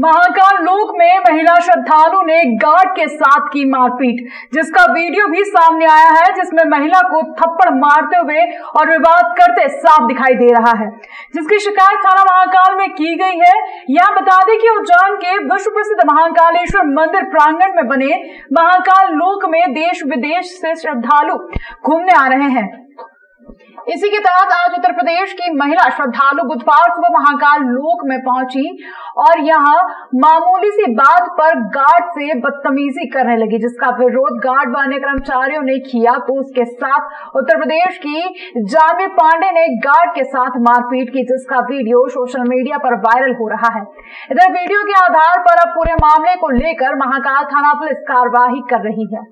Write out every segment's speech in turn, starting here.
महाकाल लोक में महिला श्रद्धालु ने गार्ड के साथ की मारपीट, जिसका वीडियो भी सामने आया है, जिसमें महिला को थप्पड़ मारते हुए और विवाद करते साफ दिखाई दे रहा है, जिसकी शिकायत थाना महाकाल में की गई है। यहाँ बता दें कि उज्जैन के विश्व प्रसिद्ध महाकालेश्वर मंदिर प्रांगण में बने महाकाल लोक में देश विदेश से श्रद्धालु घूमने आ रहे हैं। इसी के तहत आज उत्तर प्रदेश की महिला श्रद्धालु बुधवार सुबह महाकाल लोक में पहुंची और यहां मामूली सी बात पर गार्ड से बदतमीजी करने लगी, जिसका विरोध गार्ड व अन्य कर्मचारियों ने किया। तो उसके साथ उत्तर प्रदेश की जानवी पांडे ने गार्ड के साथ मारपीट की, जिसका वीडियो सोशल मीडिया पर वायरल हो रहा है। इधर वीडियो के आधार पर अब पूरे मामले को लेकर महाकाल थाना पुलिस कार्रवाई कर रही है।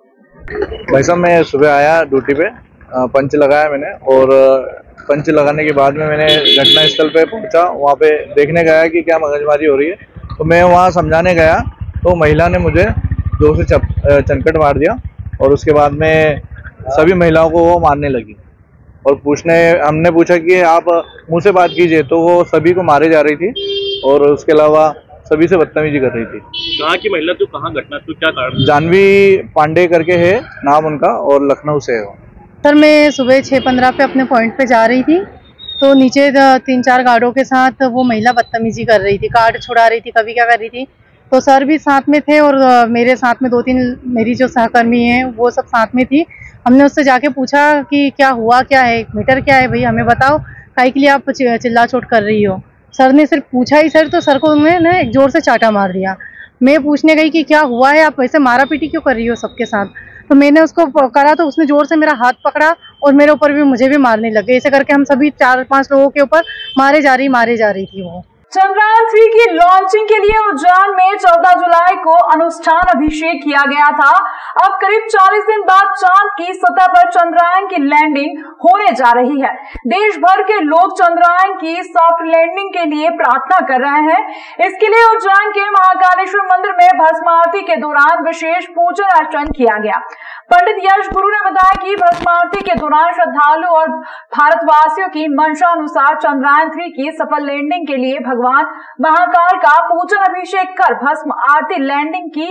भाई साहब, मैं सुबह आया ड्यूटी पे, पंच लगाया मैंने और पंच लगाने के बाद में मैंने घटना स्थल पे पहुंचा। वहाँ पे देखने गया कि क्या मगजमारी हो रही है, तो मैं वहाँ समझाने गया तो महिला ने मुझे जोर से चनकट मार दिया और उसके बाद में सभी महिलाओं को वो मारने लगी और हमने पूछा कि आप मुँह से बात कीजिए, तो वो सभी को मारे जा रही थी और उसके अलावा सभी से बदतमीजी कर रही थी। कहाँ की महिला, तो कहाँ घटना, तो क्या कारण? जानवी पांडे करके है नाम उनका और लखनऊ से है। सर, मैं सुबह 6:15 पे अपने पॉइंट पे जा रही थी, तो नीचे 3-4 गार्डों के साथ वो महिला बदतमीजी कर रही थी, कार्ड छुड़ा रही थी, कभी क्या कर रही थी। तो सर भी साथ में थे और मेरे साथ में 2-3 मेरी जो सहकर्मी हैं वो सब साथ में थी। हमने उससे जाके पूछा कि क्या हुआ, क्या है, मैटर क्या है, भाई हमें बताओ, काहे के लिए आप चिल्ला चोट कर रही हो। सर ने सिर्फ पूछा ही सर, तो सर को उन्होंने एक जोर से चाटा मार दिया। मैं पूछने गई कि क्या हुआ है, आप वैसे मारा पीटी क्यों कर रही हो सबके साथ। तो मैंने उसको करा तो उसने जोर से मेरा हाथ पकड़ा और मेरे ऊपर भी मुझे भी मारने लग गए। ऐसे करके हम सभी 4-5 लोगों के ऊपर मारे जा रही थी वो। चंद्रयान 3 की लॉन्चिंग के लिए उज्जैन में 14 जुलाई को अनुष्ठान अभिषेक किया गया था। अब करीब 40 दिन बाद चांद की सतह पर चंद्रयान की लैंडिंग होने जा रही है। देश भर के लोग चंद्रयान की सॉफ्ट लैंडिंग के लिए प्रार्थना कर रहे हैं। इसके लिए उज्जैन के महाकालेश्वर मंदिर में भस्म आरती के दौरान विशेष पूजन अर्चन किया गया। पंडित यश गुरु ने बताया कि भस्म आरती के दौरान श्रद्धालु और भारतवासियों की मंशा अनुसार चंद्रयान 3 की सफल लैंडिंग के लिए भगवान महाकाल का पूजन अभिषेक कर भस्म आरती लैंडिंग की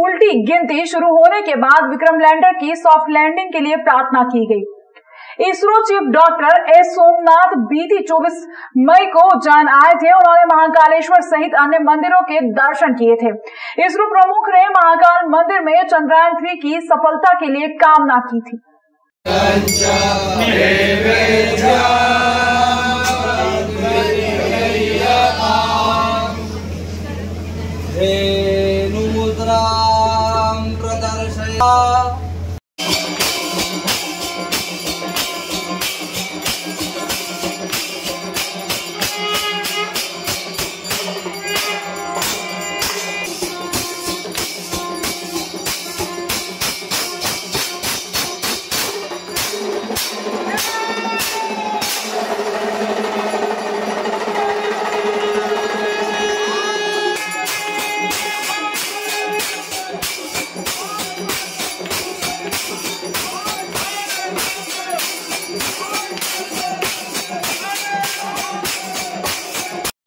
उल्टी गिनती शुरू होने के बाद विक्रम लैंडर की सॉफ्ट लैंडिंग के लिए प्रार्थना की गई। ISRO chief doctor S Somnath बीती 24 मई को उज्जैन आए थे। उन्होंने महाकालेश्वर सहित अन्य मंदिरों के दर्शन किए थे। इसरो प्रमुख ने महाकाल मंदिर में चंद्रयान 3 की सफलता के लिए कामना की थी।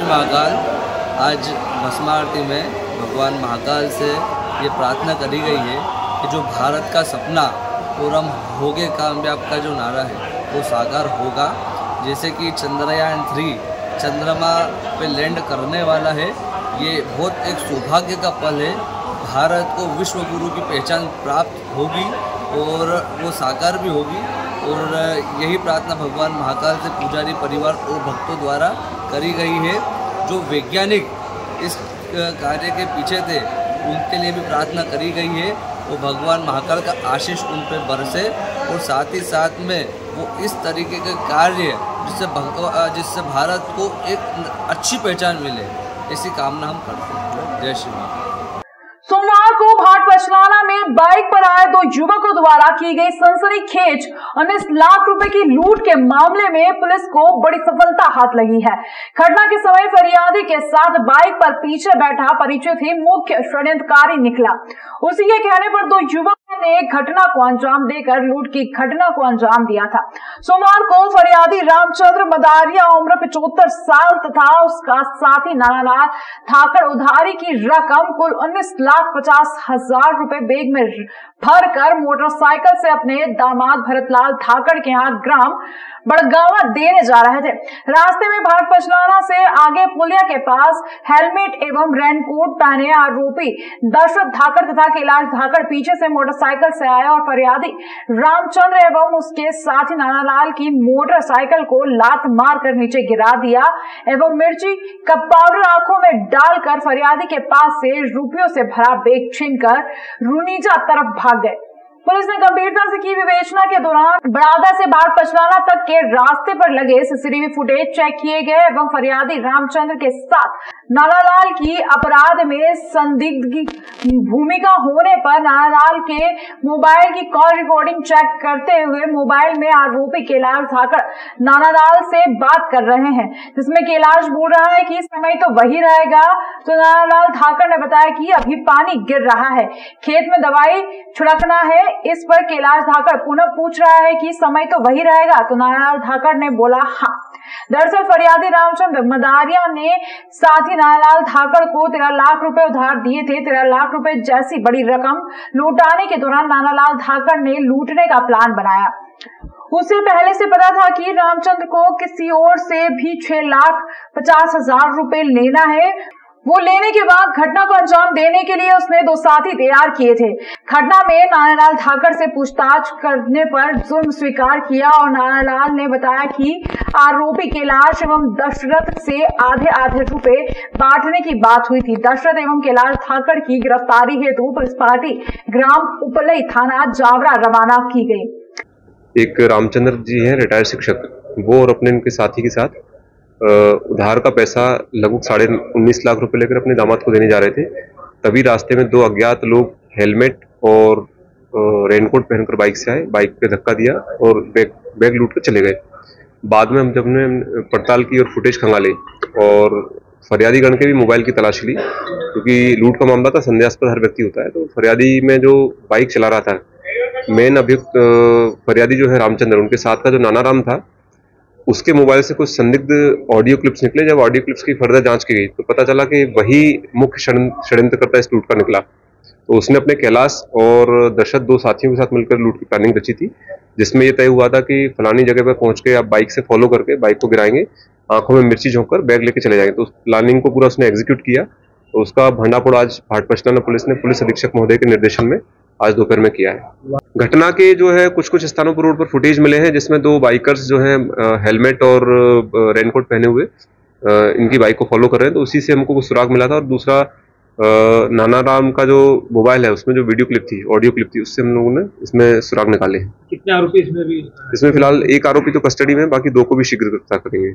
महाकाल आज भस्म आरती में भगवान महाकाल से ये प्रार्थना करी गई है कि जो भारत का सपना पूरम होगे कामयाब का जो नारा है वो साकार होगा। जैसे कि चंद्रयान 3 चंद्रमा पे लैंड करने वाला है, ये बहुत एक सौभाग्य का पल है। भारत को विश्व गुरु की पहचान प्राप्त होगी और वो साकार भी होगी। और यही प्रार्थना भगवान महाकाल से पुजारी परिवार और भक्तों द्वारा करी गई है। जो वैज्ञानिक इस कार्य के पीछे थे उनके लिए भी प्रार्थना करी गई है। वो भगवान महाकाल का आशीष उन पर बरसे और साथ ही साथ में वो इस तरीके के कार्य जिससे भारत को एक अच्छी पहचान मिले, ऐसी कामना हम करते हैं। जय श्री राम। सोमवार को भाट पचलाना में बाइक पर आए पर दो युवकों द्वारा की गई सनसनीखेज 19 लाख रुपए की लूट के मामले में पुलिस को बड़ी सफलता हाथ लगी है। घटना के समय फरियादी के साथ बाइक पर पीछे बैठा परिचित ही मुख्य षड्यंत्रकारी निकला। उसी के कहने पर दो युवकों ने घटना को अंजाम देकर लूट की घटना को अंजाम दिया था। सोमवार को फरियादी रामचंद्र मदारिया उम्र 75 साल तथा उसका साथी नानालाल धाकड़ उधारी की रकम कुल 19,50,000 रुपए बैग में भरकर मोटरसाइकिल से अपने दामाद भरतलाल धाकड़ के यहाँ ग्राम बड़गावा देने जा रहे थे। रास्ते में भाट पचलाना से आगे पुलिया के पास हेलमेट एवं रेनकोट पहने आरोपी दशरथ धाकड़ तथा कैलाश धाकड़ पीछे से मोटरसाइकिल से आए और फरियादी रामचंद्र एवं उसके साथी नानालाल की मोटरसाइकिल को लात मारकर नीचे गिरा दिया एवं मिर्ची का पाउडर आंखों में डालकर फरियादी के पास से रुपयों से भरा बैग छीनकर रुनीजा तरफ भाग गए। पुलिस ने गंभीरता से की विवेचना के दौरान बड़ादा से भाट पचलाना तक के रास्ते पर लगे सीसीटीवी फुटेज चेक किए गए एवं फरियादी रामचंद्र के साथ नानालाल की अपराध में संदिग्ध भूमिका होने पर नानालाल के मोबाइल की कॉल रिकॉर्डिंग चेक करते हुए मोबाइल में आरोपी कैलाश धाकड़ नानालाल से बात कर रहे हैं, जिसमें कैलाश बोल रहा है कि समय तो वही रहेगा। तो नानालाल धाकड़ ने बताया कि अभी पानी गिर रहा है, खेत में दवाई छिड़कना है। इस पर कैलाश धाकड़ पुनः पूछ रहा है कि समय तो वही रहेगा। तो नानालाल धाकड़ ने बोला हाँ। दरअसल फरियादी रामचंद्र मदारिया ने साथी नानालाल धाकड़ को 13 लाख रुपए उधार दिए थे। 13 लाख रुपए जैसी बड़ी रकम लौटाने के दौरान नानालाल धाकड़ ने लूटने का प्लान बनाया। उसे पहले से पता था कि रामचंद्र को किसी और से भी 6,50,000 रुपए लेना है। वो लेने के बाद घटना को अंजाम देने के लिए उसने दो साथी तैयार किए थे। घटना में नानालाल धाकड़ से पूछताछ करने पर जुर्म स्वीकार किया और नानालाल ने बताया कि आरोपी कैलाश एवं दशरथ से आधे रुपए बांटने की बात हुई थी। दशरथ एवं कैलाश धाकड़ की गिरफ्तारी हेतु पुलिस पार्टी ग्राम उपलई थाना जावरा रवाना की गई। एक रामचंद्र जी हैं रिटायर्ड शिक्षक, वो और अपने उनके साथी के साथ उधार का पैसा लगभग 19.5 लाख रुपए लेकर अपने दामाद को देने जा रहे थे। तभी रास्ते में दो अज्ञात लोग हेलमेट और रेनकोट पहनकर बाइक से आए, बाइक पे धक्का दिया और बैग लूट कर चले गए। बाद में जब हमने पड़ताल की और फुटेज खंगाले और फरियादी गण के भी मोबाइल की तलाशी ली, क्योंकि लूट का मामला था, संदेहास्पद हर व्यक्ति होता है। तो फरियादी में जो बाइक चला रहा था, मेन अभियुक्त फरियादी जो है रामचंद्र, उनके साथ का जो नानाराम था, उसके मोबाइल से कुछ संदिग्ध ऑडियो क्लिप्स निकले। जब ऑडियो क्लिप्स की फर्दर जांच की गई तो पता चला कि वही मुख्य षड्यंत्रकर्ता इस लूट का निकला। तो उसने अपने कैलाश और दशरथ दो साथियों के साथ मिलकर लूट की प्लानिंग रची थी, जिसमें यह तय हुआ था कि फलानी जगह पर पहुंच के आप बाइक से फॉलो करके बाइक को गिराएंगे, आंखों में मिर्ची झोंककर बैग लेके चले जाएंगे। तो उस प्लानिंग को पूरा उसने एग्जीक्यूट किया। तो उसका भंडाफोड़ आज भाट पचलाना पुलिस ने पुलिस अधीक्षक महोदय के निर्देशन में आज दोपहर में किया है। घटना के जो है कुछ स्थानों पर रोड पर फुटेज मिले हैं, जिसमें दो बाइकर्स जो हैं हेलमेट और रेनकोट पहने हुए इनकी बाइक को फॉलो कर रहे हैं। तो उसी से हमको कुछ सुराग मिला था। और दूसरा नानाराम का जो मोबाइल है, उसमें जो वीडियो क्लिप थी, ऑडियो क्लिप थी, उससे हम लोगों ने इसमें सुराग निकाले हैं। कितने आरोपी इसमें भी? इसमें फिलहाल एक आरोपी तो कस्टडी में, बाकी दो को भी शीघ्र गिरफ्तार करेंगे।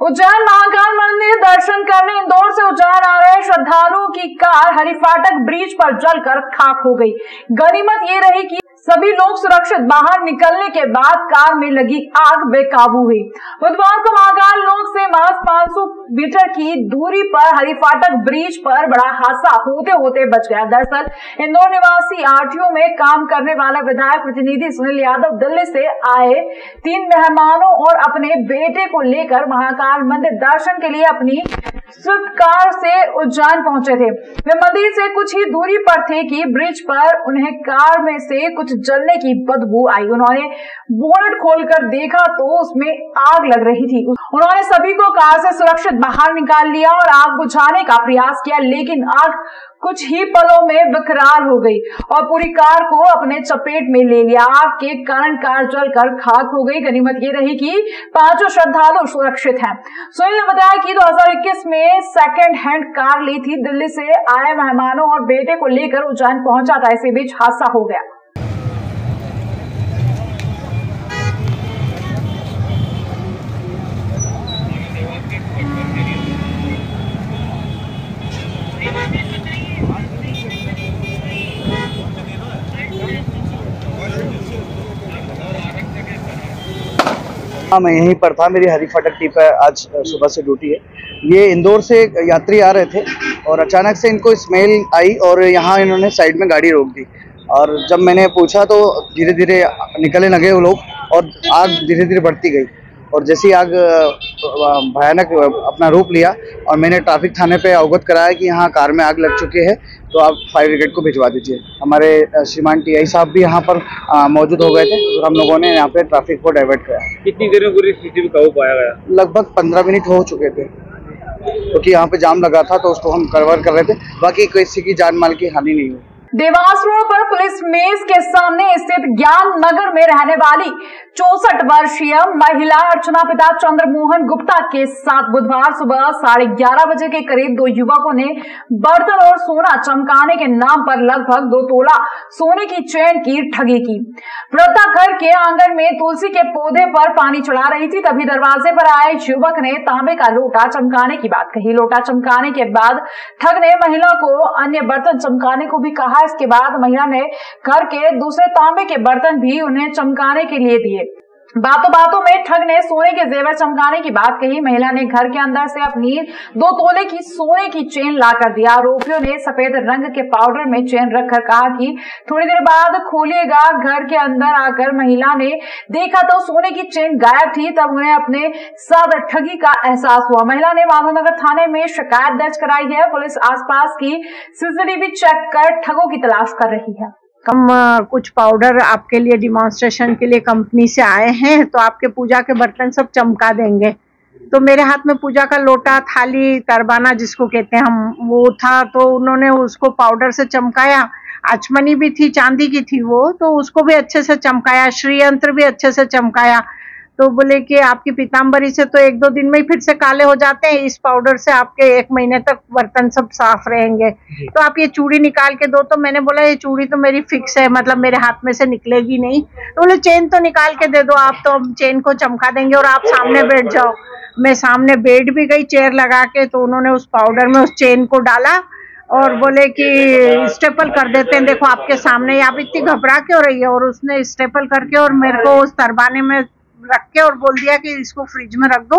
उज्जैन महाकाल मंदिर दर्शन करने इंदौर से उज्जैन आ रहे श्रद्धालुओं की कार हरिफाटक ब्रिज पर जलकर खाक हो गई। गनीमत ये रही कि सभी लोग सुरक्षित बाहर निकलने के बाद कार में लगी आग बेकाबू हुई। बुधवार को महाकाल लोक से महज 500 मीटर की दूरी पर हरिफाटक ब्रिज पर बड़ा हादसा होते होते बच गया। दरअसल इंदौर निवासी आरटीओ में काम करने वाला विधायक प्रतिनिधि सुनील यादव दिल्ली से आए 3 मेहमानों और अपने बेटे को लेकर महाकाल मंदिर दर्शन के लिए अपनी स्विफ्ट कार से उज्जैन पहुंचे थे। वे मंदिर से कुछ ही दूरी पर थे कि ब्रिज पर उन्हें कार में से कुछ जलने की बदबू आई। उन्होंने बोनट खोलकर देखा तो उसमें आग लग रही थी। उन्होंने सभी को कार से सुरक्षित बाहर निकाल लिया और आग बुझाने का प्रयास किया, लेकिन आग कुछ ही पलों में विकराल हो गई और पूरी कार को अपने चपेट में ले लिया। आग के कारण कार जलकर खाक हो गई। गनीमत ये रही कि 5 श्रद्धालु सुरक्षित हैं। सुनील ने बताया कि 2021 में सेकंड हैंड कार ली थी। दिल्ली से आए मेहमानों और बेटे को लेकर उज्जैन पहुंचा था। इसी बीच हादसा हो गया। हाँ, मैं यहीं पर था। मेरी हरी फाटक टी पर आज सुबह से ड्यूटी है। ये इंदौर से यात्री आ रहे थे और अचानक से इनको स्मेल आई और यहाँ इन्होंने साइड में गाड़ी रोक दी। और जब मैंने पूछा तो धीरे धीरे निकलने लगे वो लोग और आग धीरे धीरे बढ़ती गई। और जैसे ही आग भयानक अपना रूप लिया और मैंने ट्रैफिक थाने पे अवगत कराया कि यहाँ कार में आग लग चुकी है, तो आप फायर ब्रिगेड को भिजवा दीजिए। हमारे श्रीमान टीआई साहब भी यहाँ पर मौजूद हो गए थे और हम लोगों ने यहाँ पे ट्रैफिक को डाइवर्ट किया। कितनी देर में पूरी स्थिति में काबू पाया गया? लगभग 15 मिनट हो चुके थे, क्योंकि यहाँ पे जाम लगा था तो उसको हम कवर कर रहे थे। बाकी किसी की जान माल की हानि नहीं हुई। देवास रोड पर पुलिस मेज के सामने स्थित ज्ञान नगर में रहने वाली 64 वर्षीय महिला अर्चना पिता चंद्रमोहन गुप्ता के साथ बुधवार सुबह 11:30 बजे के करीब दो युवकों ने बर्तन और सोना चमकाने के नाम पर लगभग 2 तोला सोने की चेन की ठगी की। वृद्धा घर के आंगन में तुलसी के पौधे पर पानी चढ़ा रही थी, तभी दरवाजे पर आए युवक ने तांबे का लोटा चमकाने की बात कही। लोटा चमकाने के बाद ठग ने महिला को अन्य बर्तन चमकाने को भी कहा। इसके बाद महिला ने घर के दूसरे तांबे के बर्तन भी उन्हें चमकाने के लिए दिए। बातों बातों में ठग ने सोने के जेवर चमकाने की बात कही। महिला ने घर के अंदर से अपनी 2 तोले की सोने की चेन ला कर दिया। आरोपियों ने सफेद रंग के पाउडर में चेन रखकर कहा कि थोड़ी देर बाद खोलिएगा। घर के अंदर आकर महिला ने देखा तो सोने की चेन गायब थी। तब उन्हें अपने साथ ठगी का एहसास हुआ। महिला ने माधवनगर थाने में शिकायत दर्ज कराई है। पुलिस आसपास की सीसीटीवी चेक कर ठगों की तलाश कर रही है। हम कुछ पाउडर आपके लिए डिमॉन्स्ट्रेशन के लिए कंपनी से आए हैं, तो आपके पूजा के बर्तन सब चमका देंगे। तो मेरे हाथ में पूजा का लोटा, थाली, तरबाना जिसको कहते हैं हम, वो था, तो उन्होंने उसको पाउडर से चमकाया। आचमनी भी थी, चांदी की थी वो, तो उसको भी अच्छे से चमकाया। श्रीयंत्र भी अच्छे से चमकाया। तो बोले कि आपकी पीताम्बरी से तो 1-2 दिन में ही फिर से काले हो जाते हैं, इस पाउडर से आपके 1 महीने तक बर्तन सब साफ रहेंगे। तो आप ये चूड़ी निकाल के दो। तो मैंने बोला ये चूड़ी तो मेरी फिक्स है, मतलब मेरे हाथ में से निकलेगी नहीं। तो बोले चेन तो निकाल के दे दो आप, तो हम चेन को चमका देंगे और आप सामने बैठ जाओ। मैं सामने बैठ भी गई चेयर लगा के। तो उन्होंने उस पाउडर में उस चेन को डाला और बोले कि स्टेपल कर देते हैं, देखो आपके सामने। आप इतनी घबरा के हो रही है। और उसने स्टेपल करके और मेरे को उस तरबाने में रख के और बोल दिया कि इसको फ्रिज में रख दो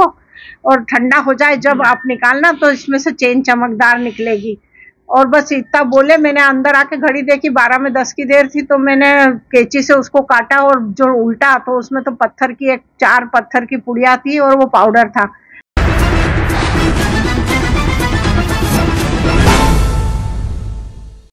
और ठंडा हो जाए, जब आप निकालना तो इसमें से चेन चमकदार निकलेगी। और बस इतना बोले। मैंने अंदर आके घड़ी देखी, 12 में 10 की देर थी। तो मैंने कैंची से उसको काटा और जो उल्टा तो उसमें तो 4 पत्थर की पुड़िया थी और वो पाउडर था।